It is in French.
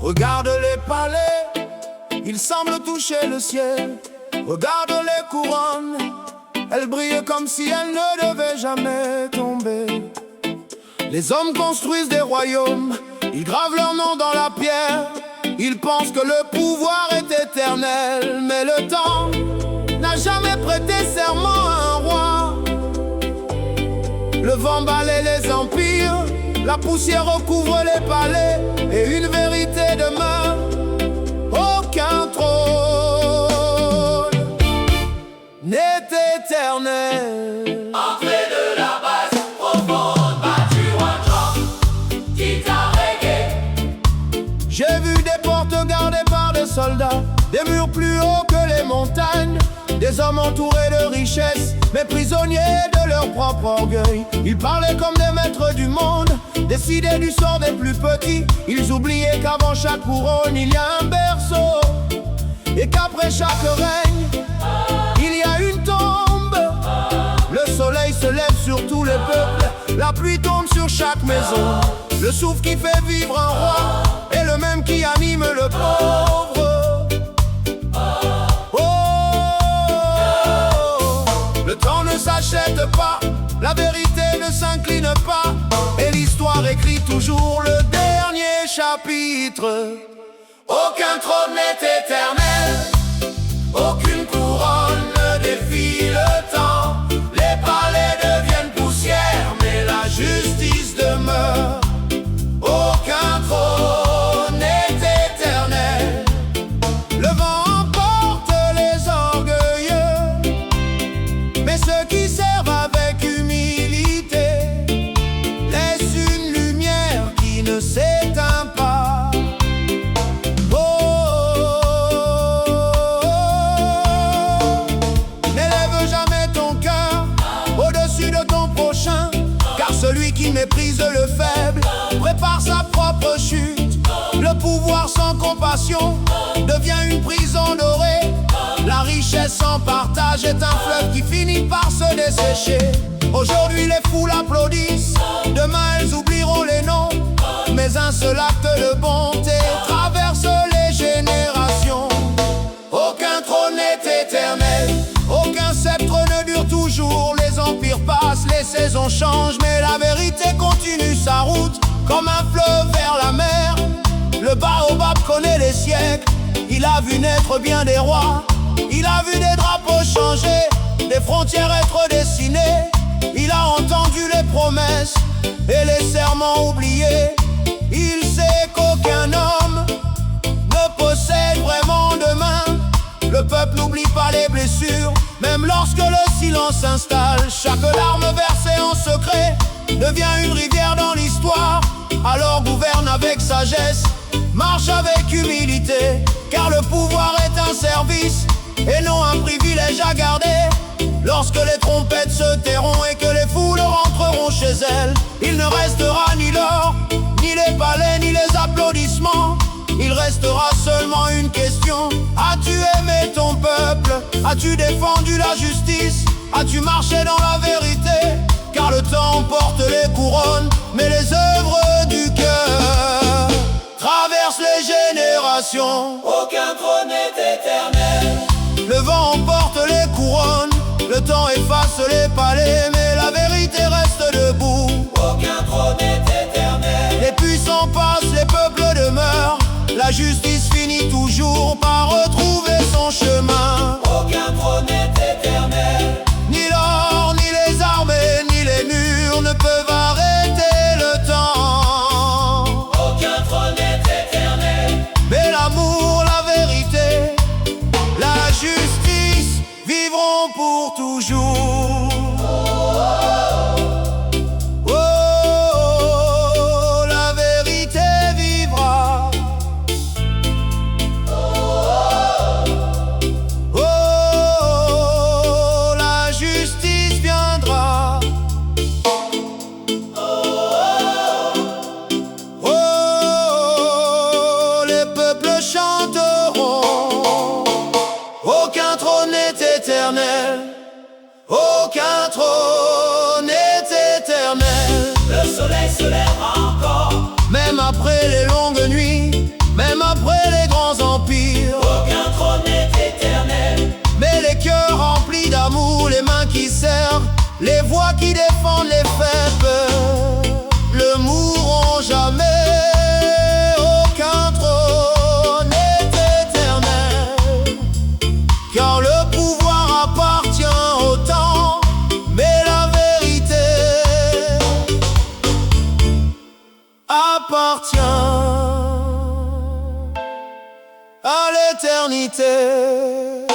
Regarde les palais, ils semblent toucher le ciel. Regarde les couronnes, elles brillent comme si elles ne devaient jamais tomber. Les hommes construisent des royaumes, ils gravent leur nom dans la pierre. Ils pensent que le pouvoir est éternel, mais le temps n'a jamais prêté serment à un roi. Le vent balaie les empires, la poussière recouvre les palais, et une vérité demeure: aucun trône n'est éternel. Entrée de la base profonde, battu un drum, guitare reggae. J'ai vu des portes gardées par des soldats, des murs plus hauts que les montagnes, des hommes entourés de richesses, mais prisonniers de leur propre orgueil. Ils parlaient comme des maîtres du monde, décidés du sort des plus petits. Ils oubliaient qu'avant chaque couronne, il y a un berceau, et qu'après chaque règne, il y a une tombe. Le soleil se lève sur tous les peuples, la pluie tombe sur chaque maison. Le souffle qui fait vivre un roi est le même qui anime le pauvre. Le temps ne s'achète pas, la vérité ne s'incline pas, et l'histoire écrit toujours le dernier chapitre. Aucun trône n'est éternel, aucune couronne ne défie le temps. Les palais deviennent poussière, mais la justice demeure. Aucun trône n'est éternel. Le vent emporte les orgueilleux, mais ceux qui servent avec humilité laissent une lumière qui ne s'éteint pas. N'élève jamais ton cœur au-dessus de ton prochain, car celui qui méprise le faible prépare sa propre chute. Le pouvoir sans compassion devient une prison dorée. La richesse sans partage est un fleuve qui finit par se dessécher. Aujourd'hui les foules applaudissent, demain elles oublieront les noms, mais un seul acte de bonté traverse les générations. Aucun trône n'est éternel, aucun sceptre ne dure toujours. Les empires passent, les saisons changent, mais la vérité continue sa route comme un fleuve vers la mer. Le baobab connaît les siècles, il a vu naître bien des rois. Il a vu des drapeaux changer, des frontières être dessinées. Il a entendu les promesses et les serments oubliés. Il sait qu'aucun homme ne possède vraiment demain. Le peuple n'oublie pas les blessures, même lorsque le silence s'installe. Chaque larme versée en secret devient une rivière dans l'histoire. Alors gouverne avec sagesse, marche avec humilité, car le pouvoir est un service et non un privilège à garder. Lorsque les trompettes se tairont et que les foules rentreront chez elles, il ne restera ni l'or, ni les palais, ni les applaudissements. Il restera seulement une question: as-tu aimé ton peuple? As-tu défendu la justice? As-tu marché dans la vérité? Car le temps porte les couronnes, mais les œuvres du cœur traversent les générations. Aucun trône n'est éternel. Le vent emporte les couronnes, le temps efface les palais, mais la vérité reste debout. Aucun trône n'est éternel. Les puissants passent, les peuples demeurent, la justice finit toujours par retrouver son chemin. Aucun trône n'est éternel. Ni l'or, ni les armées, ni les murs ne peuvent arrêter le temps. Aucun trône n'est éternel. Mais l'amour, la vérité, la justice vivront pour toujours. Oh, la vérité vivra. Oh, la justice viendra. Oh, les peuples chanteront. Aucun trône n'est éternel, aucun trône n'est éternel. Le soleil se lève encore, Même après les longues nuits, même appartient à l'éternité.